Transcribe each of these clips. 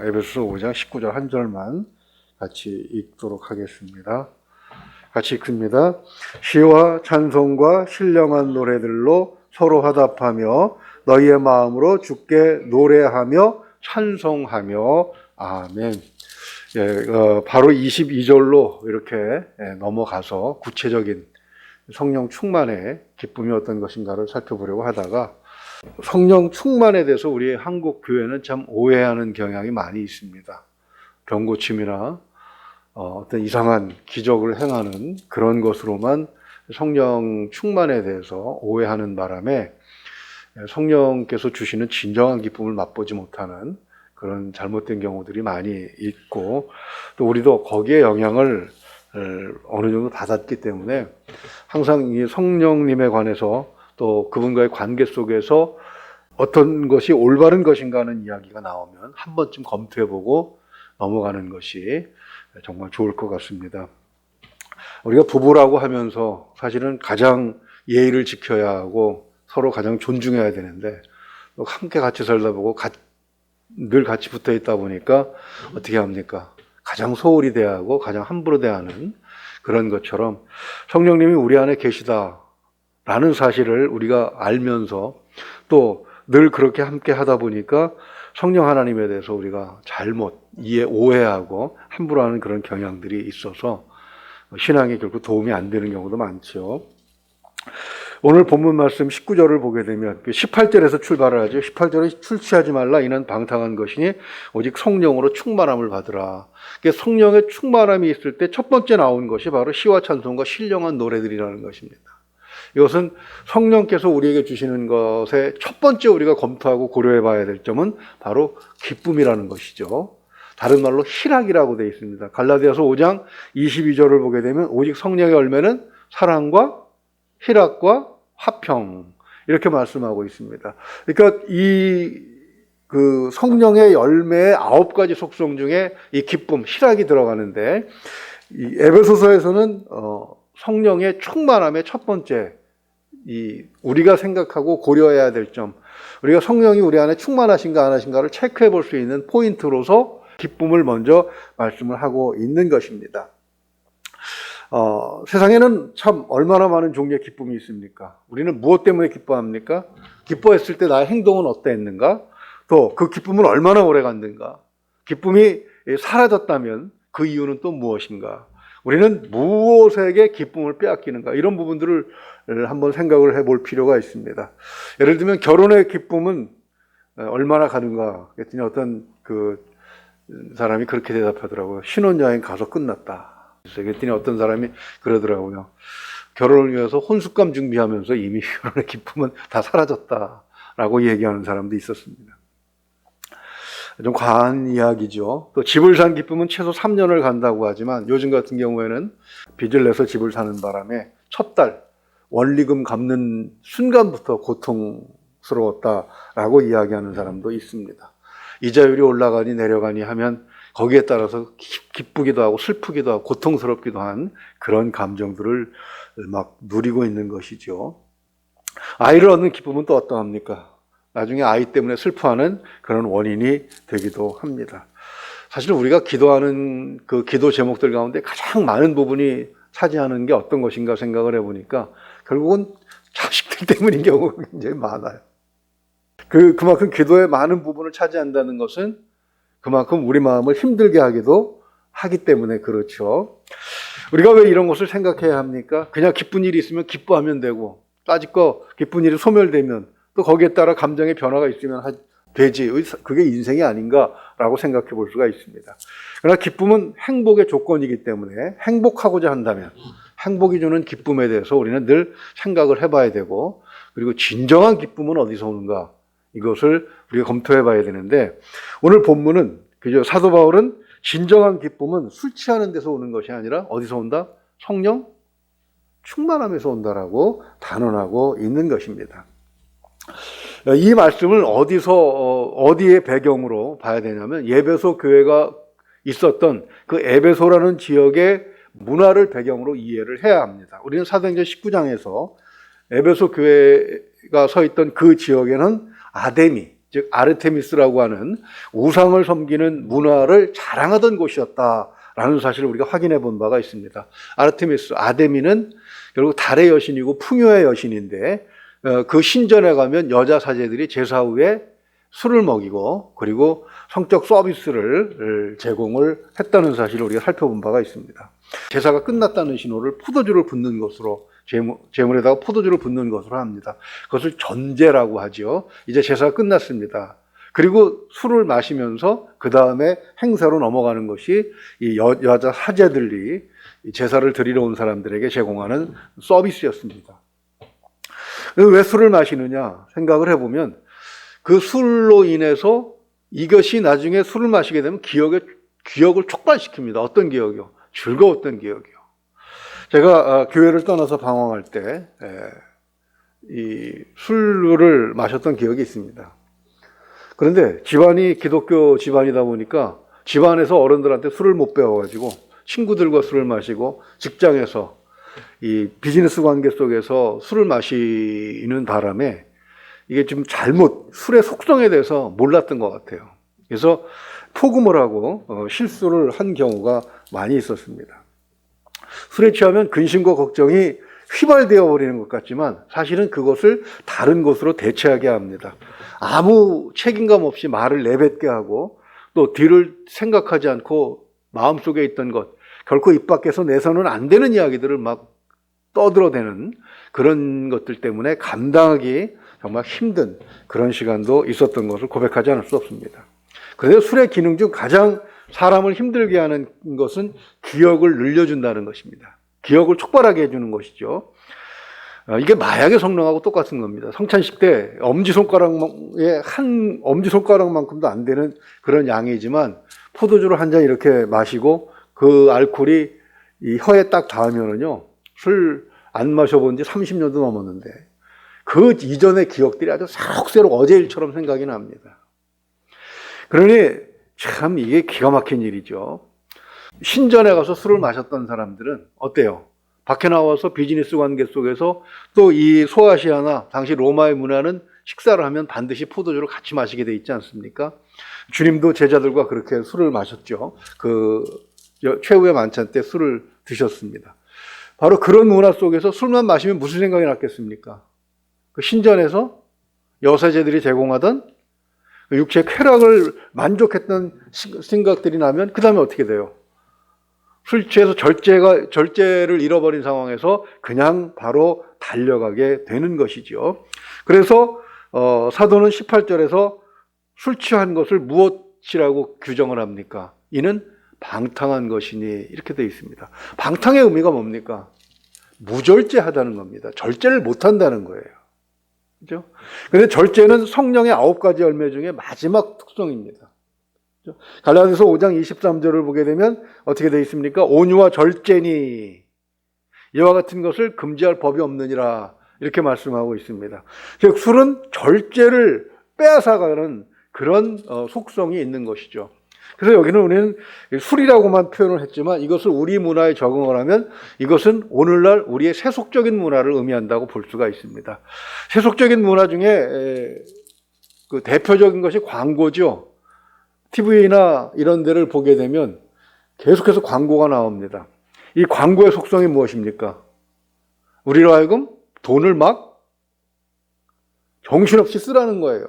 에베소서 5장 19절 한 절만 같이 읽도록 하겠습니다. 같이 읽습니다. 시와 찬송과 신령한 노래들로 서로 화답하며 너희의 마음으로 주께 노래하며 찬송하며 아멘. 바로 22절로 이렇게 넘어가서 구체적인 성령 충만의 기쁨이 어떤 것인가를 살펴보려고 하다가 성령 충만에 대해서 우리 한국 교회는 참 오해하는 경향이 많이 있습니다. 병고침이나 어떤 이상한 기적을 행하는 그런 것으로만 성령 충만에 대해서 오해하는 바람에 성령께서 주시는 진정한 기쁨을 맛보지 못하는 그런 잘못된 경우들이 많이 있고, 또 우리도 거기에 영향을 어느 정도 받았기 때문에 항상 이 성령님에 관해서 또 그분과의 관계 속에서 어떤 것이 올바른 것인가 하는 이야기가 나오면 한 번쯤 검토해보고 넘어가는 것이 정말 좋을 것 같습니다. 우리가 부부라고 하면서 사실은 가장 예의를 지켜야 하고 서로 가장 존중해야 되는데 함께 같이 살다 보고 늘 같이 붙어 있다 보니까 어떻게 합니까? 가장 소홀히 대하고 가장 함부로 대하는 그런 것처럼 성령님이 우리 안에 계시다라는 사실을 우리가 알면서 또 늘 그렇게 함께 하다 보니까 성령 하나님에 대해서 우리가 잘못 오해하고 함부로 하는 그런 경향들이 있어서 신앙에 결국 도움이 안 되는 경우도 많죠. 오늘 본문 말씀 19절을 보게 되면 18절에서 출발을 하죠. 18절에 출치하지 말라 이는 방탕한 것이니 오직 성령으로 충만함을 받으라. 성령의 충만함이 있을 때 첫 번째 나온 것이 바로 시와 찬송과 신령한 노래들이라는 것입니다. 이것은 성령께서 우리에게 주시는 것에 첫 번째 우리가 검토하고 고려해 봐야 될 점은 바로 기쁨이라는 것이죠. 다른 말로 희락이라고 되어 있습니다. 갈라디아서 5장 22절을 보게 되면 오직 성령의 열매는 사랑과 희락과 화평 이렇게 말씀하고 있습니다. 그러니까 그 성령의 열매의 9가지 속성 중에 이 기쁨, 희락이 들어가는데 이 에베소서에서는 성령의 충만함의 첫 번째 우리가 생각하고 고려해야 될 점, 우리가 성령이 우리 안에 충만하신가 안 하신가를 체크해 볼 수 있는 포인트로서 기쁨을 먼저 말씀을 하고 있는 것입니다. 세상에는 참 얼마나 많은 종류의 기쁨이 있습니까? 우리는 무엇 때문에 기뻐합니까? 기뻐했을 때 나의 행동은 어땠는가? 또 그 기쁨은 얼마나 오래 갔는가? 기쁨이 사라졌다면 그 이유는 또 무엇인가? 우리는 무엇에게 기쁨을 빼앗기는가? 이런 부분들을 한번 생각을 해볼 필요가 있습니다. 예를 들면 결혼의 기쁨은 얼마나 가는가? 그랬더니 어떤 그 사람이 그렇게 대답하더라고요. 신혼여행 가서 끝났다. 그랬더니 어떤 사람이 그러더라고요. 결혼을 위해서 혼숙감 준비하면서 이미 결혼의 기쁨은 다 사라졌다라고 얘기하는 사람도 있었습니다. 좀 과한 이야기죠. 또 집을 산 기쁨은 최소 3년을 간다고 하지만 요즘 같은 경우에는 빚을 내서 집을 사는 바람에 첫 달 원리금 갚는 순간부터 고통스러웠다라고 이야기하는 사람도 있습니다. 이자율이 올라가니 내려가니 하면 거기에 따라서 기쁘기도 하고 슬프기도 하고 고통스럽기도 한 그런 감정들을 막 누리고 있는 것이죠. 아이를 얻는 기쁨은 또 어떠합니까? 나중에 아이 때문에 슬퍼하는 그런 원인이 되기도 합니다. 사실 우리가 기도하는 그 기도 제목들 가운데 가장 많은 부분이 차지하는 게 어떤 것인가 생각을 해보니까 결국은 자식들 때문인 경우가 굉장히 많아요. 그만큼 기도의 많은 부분을 차지한다는 것은 그만큼 우리 마음을 힘들게 하기도 하기 때문에 그렇죠. 우리가 왜 이런 것을 생각해야 합니까? 그냥 기쁜 일이 있으면 기뻐하면 되고 따지고 기쁜 일이 소멸되면 또 거기에 따라 감정의 변화가 있으면 되지. 그게 인생이 아닌가라고 생각해 볼 수가 있습니다. 그러나 기쁨은 행복의 조건이기 때문에 행복하고자 한다면 행복이 주는 기쁨에 대해서 우리는 늘 생각을 해봐야 되고, 그리고 진정한 기쁨은 어디서 오는가 이것을 우리가 검토해 봐야 되는데, 오늘 본문은 그죠? 사도 바울은 진정한 기쁨은 술 취하는 데서 오는 것이 아니라 어디서 온다? 성령 충만함에서 온다라고 단언하고 있는 것입니다. 이 말씀을 어디의 배경으로 봐야 되냐면 에베소 교회가 있었던 그 에베소라는 지역의 문화를 배경으로 이해를 해야 합니다. 우리는 사도행전 19장에서 에베소 교회가 서 있던 그 지역에는 아데미, 즉 아르테미스라고 하는 우상을 섬기는 문화를 자랑하던 곳이었다라는 사실을 우리가 확인해 본 바가 있습니다. 아르테미스, 아데미는 결국 달의 여신이고 풍요의 여신인데 그 신전에 가면 여자 사제들이 제사 후에 술을 먹이고 그리고 성적 서비스를 제공을 했다는 사실을 우리가 살펴본 바가 있습니다. 제사가 끝났다는 신호를 포도주를 붓는 것으로 제물에다가 포도주를 붓는 것으로 합니다. 그것을 전제라고 하죠. 이제 제사가 끝났습니다. 그리고 술을 마시면서 그 다음에 행사로 넘어가는 것이 이 여자 사제들이 제사를 드리러 온 사람들에게 제공하는 서비스였습니다. 왜 술을 마시느냐 생각을 해보면 그 술로 인해서 이것이 나중에 술을 마시게 되면 기억을 촉발시킵니다. 어떤 기억이요? 즐거웠던 기억이요. 제가 교회를 떠나서 방황할 때 이 술을 마셨던 기억이 있습니다. 그런데 집안이 기독교 집안이다 보니까 집안에서 어른들한테 술을 못 배워가지고 친구들과 술을 마시고 직장에서 이 비즈니스 관계 속에서 술을 마시는 바람에 이게 좀 술의 속성에 대해서 몰랐던 것 같아요. 그래서 포금을 하고 실수를 한 경우가 많이 있었습니다. 술에 취하면 근심과 걱정이 휘발되어 버리는 것 같지만 사실은 그것을 다른 것으로 대체하게 합니다. 아무 책임감 없이 말을 내뱉게 하고 또 뒤를 생각하지 않고 마음속에 있던 것, 결코 입 밖에서 내서는 안 되는 이야기들을 막 떠들어대는 그런 것들 때문에 감당하기 정말 힘든 그런 시간도 있었던 것을 고백하지 않을 수 없습니다. 그래서 술의 기능 중 가장 사람을 힘들게 하는 것은 기억을 늘려준다는 것입니다. 기억을 촉발하게 해주는 것이죠. 이게 마약의 성능하고 똑같은 겁니다. 성찬식 때 엄지손가락만큼도 안 되는 그런 양이지만 포도주를 한 잔 이렇게 마시고 그 알코올이 이 혀에 딱 닿으면은요, 술 안 마셔본 지 30년도 넘었는데 그 이전의 기억들이 아주 새록새록 어제 일처럼 생각이 납니다. 그러니 참 이게 기가 막힌 일이죠. 신전에 가서 술을 마셨던 사람들은 어때요? 밖에 나와서 비즈니스 관계 속에서 또 이 소아시아나 당시 로마의 문화는 식사를 하면 반드시 포도주를 같이 마시게 돼 있지 않습니까? 주님도 제자들과 그렇게 술을 마셨죠. 그 최후의 만찬 때 술을 드셨습니다. 바로 그런 문화 속에서 술만 마시면 무슨 생각이 났겠습니까? 그 신전에서 여사제들이 제공하던 육체의 쾌락을 만족했던 생각들이 나면 그 다음에 어떻게 돼요? 술 취해서 절제를 잃어버린 상황에서 그냥 바로 달려가게 되는 것이죠. 그래서 사도는 18절에서 술 취한 것을 무엇이라고 규정을 합니까? 이는 방탕한 것이니 이렇게 되어 있습니다. 방탕의 의미가 뭡니까? 무절제하다는 겁니다. 절제를 못한다는 거예요. 그죠? 근데 절제는 성령의 9가지 열매 중에 마지막 특성입니다. 갈라디아서 5장 23절을 보게 되면 어떻게 되어 있습니까? 온유와 절제니 이와 같은 것을 금지할 법이 없느니라 이렇게 말씀하고 있습니다. 즉 술은 절제를 빼앗아가는 그런 속성이 있는 것이죠. 그래서 여기는 우리는 술이라고만 표현을 했지만 이것을 우리 문화에 적응을 하면 이것은 오늘날 우리의 세속적인 문화를 의미한다고 볼 수가 있습니다. 세속적인 문화 중에 그 대표적인 것이 광고죠. TV나 이런 데를 보게 되면 계속해서 광고가 나옵니다. 이 광고의 속성이 무엇입니까? 우리로 하여금 돈을 막 정신없이 쓰라는 거예요.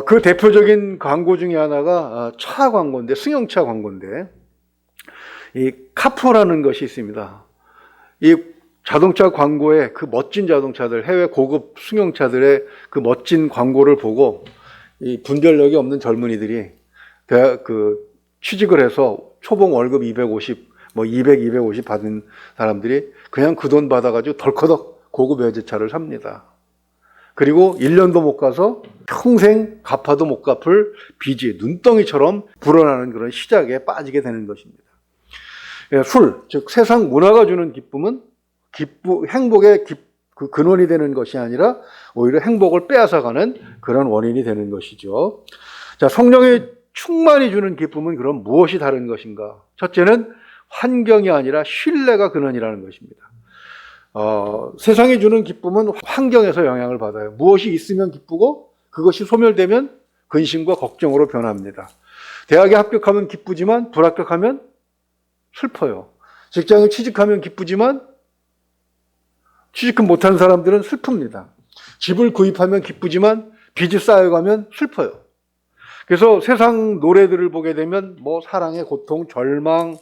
그 대표적인 광고 중에 하나가 차 광고인데, 승용차 광고인데, 이 카푸라는 것이 있습니다. 이 자동차 광고에 그 멋진 자동차들, 해외 고급 승용차들의 그 멋진 광고를 보고 이 분별력이 없는 젊은이들이 취직을 해서 초봉 월급 250, 250 받은 사람들이 그냥 그 돈 받아가지고 덜커덕 고급 외제차를 삽니다. 그리고 1년도 못 가서 평생 갚아도 못 갚을 빚이 눈덩이처럼 불어나는 그런 시작에 빠지게 되는 것입니다. 술, 즉 세상 문화가 주는 기쁨은 행복의 그 근원이 되는 것이 아니라 오히려 행복을 빼앗아가는 그런 원인이 되는 것이죠. 자, 성령의 충만이 주는 기쁨은 그럼 무엇이 다른 것인가? 첫째는 환경이 아니라 신뢰가 근원이라는 것입니다. 세상이 주는 기쁨은 환경에서 영향을 받아요. 무엇이 있으면 기쁘고 그것이 소멸되면 근심과 걱정으로 변합니다. 대학에 합격하면 기쁘지만 불합격하면 슬퍼요. 직장에 취직하면 기쁘지만 취직 못한 사람들은 슬픕니다. 집을 구입하면 기쁘지만 빚이 쌓여가면 슬퍼요. 그래서 세상 노래들을 보게 되면 뭐 사랑의 고통, 절망,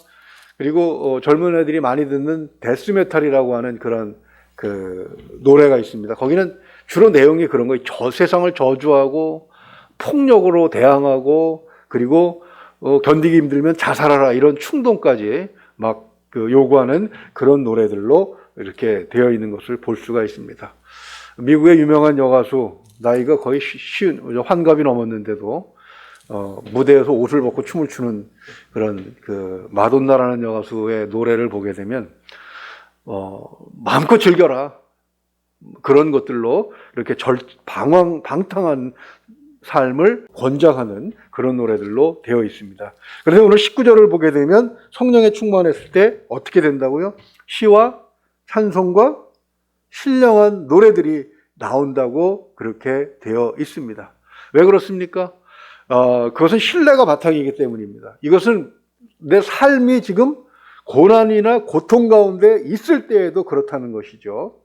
그리고 젊은 애들이 많이 듣는 데스메탈이라고 하는 그런 그 노래가 있습니다. 거기는 주로 내용이 그런 거예요. 세상을 저주하고 폭력으로 대항하고 그리고 견디기 힘들면 자살하라 이런 충동까지 막 그 요구하는 그런 노래들로 이렇게 되어 있는 것을 볼 수가 있습니다. 미국의 유명한 여가수, 나이가 거의 환갑이 넘었는데도 무대에서 옷을 벗고 춤을 추는 그런 그 마돈나라는 여가수의 노래를 보게 되면 마음껏 즐겨라, 그런 것들로 이렇게 방탕한 삶을 권장하는 그런 노래들로 되어 있습니다. 그래서 오늘 19절을 보게 되면 성령에 충만했을 때 어떻게 된다고요? 시와 찬송과 신령한 노래들이 나온다고 그렇게 되어 있습니다. 왜 그렇습니까? 그것은 신뢰가 바탕이기 때문입니다. 이것은 내 삶이 지금 고난이나 고통 가운데 있을 때에도 그렇다는 것이죠.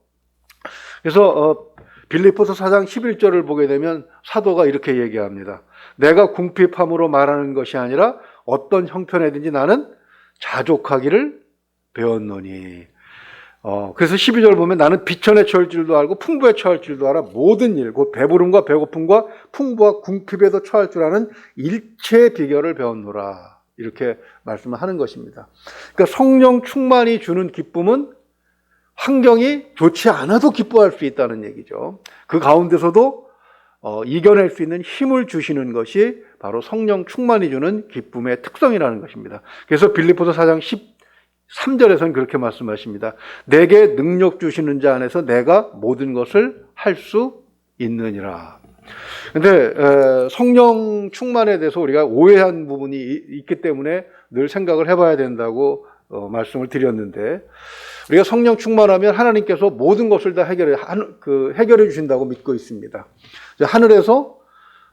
그래서 빌립보서 4장 11절을 보게 되면 사도가 이렇게 얘기합니다. 내가 궁핍함으로 말하는 것이 아니라 어떤 형편에든지 나는 자족하기를 배웠노니. 그래서 12절 보면 나는 비천에 처할 줄도 알고 풍부에 처할 줄도 알아 모든 일, 곧 배부름과 배고픔과 풍부와 궁핍에도 처할 줄 아는 일체의 비결을 배웠노라. 이렇게 말씀을 하는 것입니다. 그러니까 성령 충만이 주는 기쁨은 환경이 좋지 않아도 기뻐할 수 있다는 얘기죠. 그 가운데서도 이겨낼 수 있는 힘을 주시는 것이 바로 성령 충만이 주는 기쁨의 특성이라는 것입니다. 그래서 빌립보서 4장 13절에서는 그렇게 말씀하십니다. 내게 능력 주시는 자 안에서 내가 모든 것을 할 수 있느니라. 근데 성령 충만에 대해서 우리가 오해한 부분이 있기 때문에 늘 생각을 해봐야 된다고 말씀을 드렸는데, 우리가 성령 충만하면 하나님께서 모든 것을 다 해결해 주신다고 믿고 있습니다. 하늘에서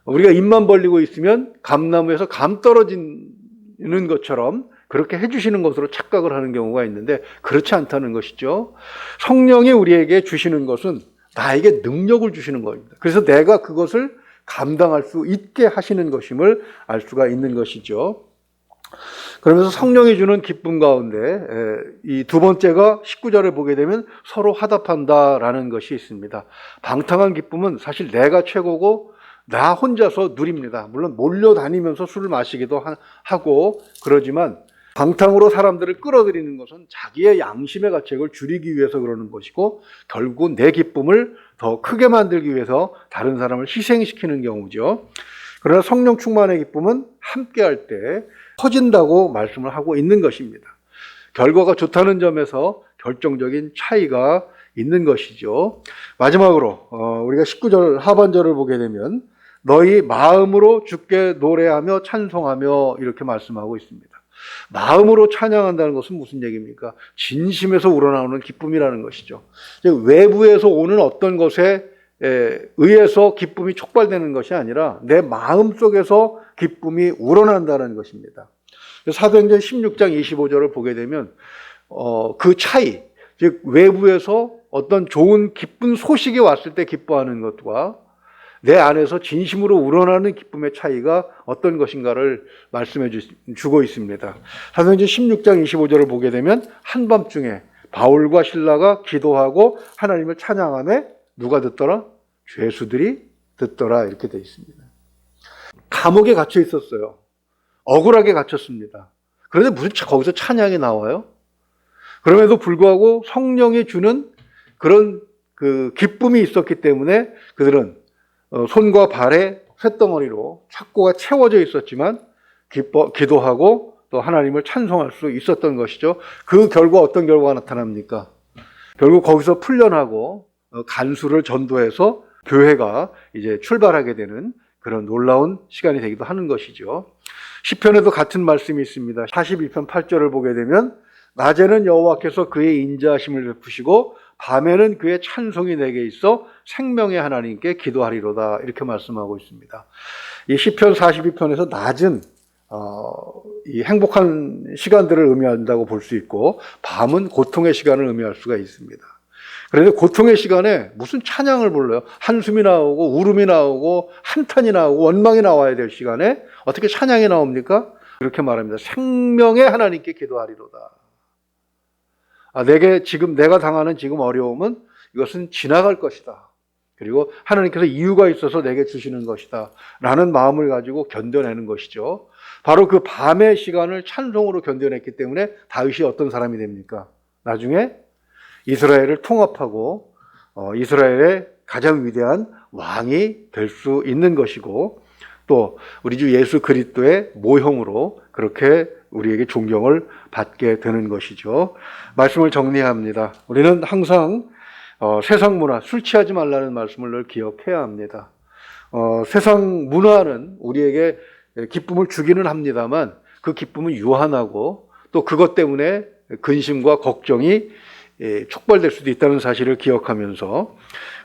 우리가 입만 벌리고 있으면 감나무에서 감 떨어지는 것처럼 그렇게 해주시는 것으로 착각을 하는 경우가 있는데 그렇지 않다는 것이죠. 성령이 우리에게 주시는 것은 나에게 능력을 주시는 겁니다. 그래서 내가 그것을 감당할 수 있게 하시는 것임을 알 수가 있는 것이죠. 그러면서 성령이 주는 기쁨 가운데 이 두 번째가 19절을 보게 되면 서로 화답한다라는 것이 있습니다. 방탕한 기쁨은 사실 내가 최고고 나 혼자서 누립니다. 물론 몰려다니면서 술을 마시기도 하고 그러지만 방탕으로 사람들을 끌어들이는 것은 자기의 양심의 가책을 줄이기 위해서 그러는 것이고 결국 내 기쁨을 더 크게 만들기 위해서 다른 사람을 희생시키는 경우죠. 그러나 성령 충만의 기쁨은 함께할 때 커진다고 말씀을 하고 있는 것입니다. 결과가 좋다는 점에서 결정적인 차이가 있는 것이죠. 마지막으로 우리가 19절 하반절을 보게 되면 너희 마음으로 주께 노래하며 찬송하며 이렇게 말씀하고 있습니다. 마음으로 찬양한다는 것은 무슨 얘기입니까? 진심에서 우러나오는 기쁨이라는 것이죠. 외부에서 오는 어떤 것에 의해서 기쁨이 촉발되는 것이 아니라 내 마음 속에서 기쁨이 우러난다는 것입니다. 사도행전 16장 25절을 보게 되면 그 차이, 즉 외부에서 어떤 좋은 기쁜 소식이 왔을 때 기뻐하는 것과 내 안에서 진심으로 우러나는 기쁨의 차이가 어떤 것인가를 말씀해 주고 있습니다. 사도행전 16장 25절을 보게 되면 한밤중에 바울과 실라가 기도하고 하나님을 찬양하며 누가 듣더라? 죄수들이 듣더라. 이렇게 되어 있습니다. 감옥에 갇혀 있었어요. 억울하게 갇혔습니다. 그런데 무슨 거기서 찬양이 나와요? 그럼에도 불구하고 성령이 주는 그런 그 기쁨이 있었기 때문에 그들은 손과 발에 쇳덩어리로 착고가 채워져 있었지만 기도하고 또 하나님을 찬송할 수 있었던 것이죠. 그 결과 어떤 결과가 나타납니까? 결국 거기서 풀려나고 간수를 전도해서 교회가 이제 출발하게 되는 그런 놀라운 시간이 되기도 하는 것이죠. 시편에도 같은 말씀이 있습니다. 42편 8절을 보게 되면 낮에는 여호와께서 그의 인자하심을 베푸시고 밤에는 그의 찬송이 내게 있어 생명의 하나님께 기도하리로다. 이렇게 말씀하고 있습니다. 이 시편 42편에서 낮은 이 행복한 시간들을 의미한다고 볼 수 있고, 밤은 고통의 시간을 의미할 수가 있습니다. 그런데 고통의 시간에 무슨 찬양을 불러요? 한숨이 나오고 울음이 나오고 한탄이 나오고 원망이 나와야 될 시간에 어떻게 찬양이 나옵니까? 이렇게 말합니다. 생명의 하나님께 기도하리로다. 내가 당하는 지금 어려움은 이것은 지나갈 것이다. 그리고 하나님께서 이유가 있어서 내게 주시는 것이다. 라는 마음을 가지고 견뎌내는 것이죠. 바로 그 밤의 시간을 찬송으로 견뎌냈기 때문에 다윗이 어떤 사람이 됩니까? 나중에 이스라엘을 통합하고 이스라엘의 가장 위대한 왕이 될 수 있는 것이고, 또 우리 주 예수 그리스도의 모형으로 그렇게 우리에게 존경을 받게 되는 것이죠. 말씀을 정리합니다. 우리는 항상 세상 문화, 술 취하지 말라는 말씀을 늘 기억해야 합니다. 세상 문화는 우리에게 기쁨을 주기는 합니다만 그 기쁨은 유한하고 또 그것 때문에 근심과 걱정이 촉발될 수도 있다는 사실을 기억하면서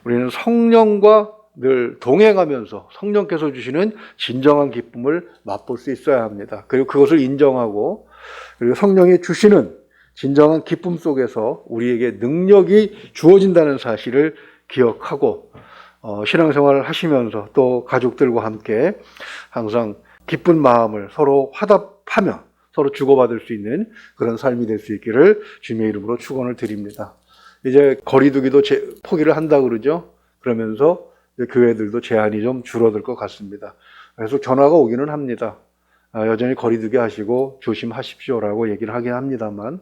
우리는 성령과 늘 동행하면서 성령께서 주시는 진정한 기쁨을 맛볼 수 있어야 합니다. 그리고 그것을 인정하고, 그리고 성령이 주시는 진정한 기쁨 속에서 우리에게 능력이 주어진다는 사실을 기억하고 신앙생활을 하시면서 또 가족들과 함께 항상 기쁜 마음을 서로 화답하며 서로 주고받을 수 있는 그런 삶이 될 수 있기를 주님의 이름으로 축원을 드립니다. 이제 거리두기도 포기를 한다 그러죠. 그러면서 교회들도 제한이 좀 줄어들 것 같습니다. 그래서 전화가 오기는 합니다. 여전히 거리두기 하시고 조심하십시오라고 얘기를 하긴 합니다만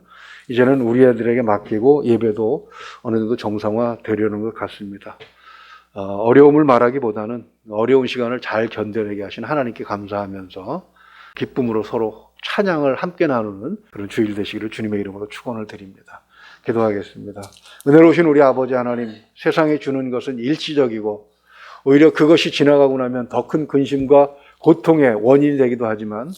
이제는 우리 애들에게 맡기고 예배도 어느 정도 정상화 되려는 것 같습니다. 어려움을 말하기보다는 어려운 시간을 잘 견뎌내게 하신 하나님께 감사하면서 기쁨으로 서로 찬양을 함께 나누는 그런 주일 되시기를 주님의 이름으로 축원을 드립니다. 기도하겠습니다. 은혜로우신 우리 아버지 하나님, 세상에 주는 것은 일시적이고 오히려 그것이 지나가고 나면 더 큰 근심과 고통의 원인이 되기도 하지만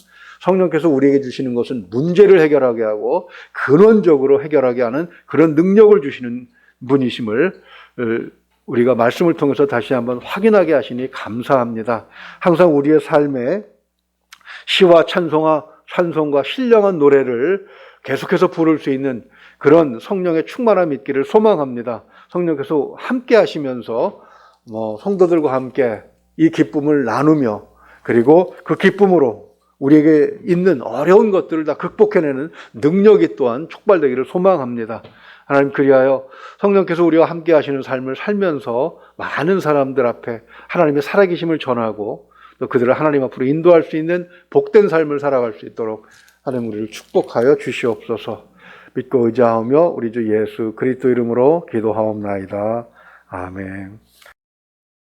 성령께서 우리에게 주시는 것은 문제를 해결하게 하고 근원적으로 해결하게 하는 그런 능력을 주시는 분이심을 우리가 말씀을 통해서 다시 한번 확인하게 하시니 감사합니다. 항상 우리의 삶에 시와 찬송과 신령한 노래를 계속해서 부를 수 있는 그런 성령의 충만함이 있기를 소망합니다. 성령께서 함께 하시면서 성도들과 함께 이 기쁨을 나누며 그리고 그 기쁨으로 우리에게 있는 어려운 것들을 다 극복해내는 능력이 또한 촉발되기를 소망합니다. 하나님, 그리하여 성령께서 우리와 함께 하시는 삶을 살면서 많은 사람들 앞에 하나님의 살아계심을 전하고 또 그들을 하나님 앞으로 인도할 수 있는 복된 삶을 살아갈 수 있도록 하나님 우리를 축복하여 주시옵소서. 믿고 의지하며 우리 주 예수 그리스도 이름으로 기도하옵나이다. 아멘.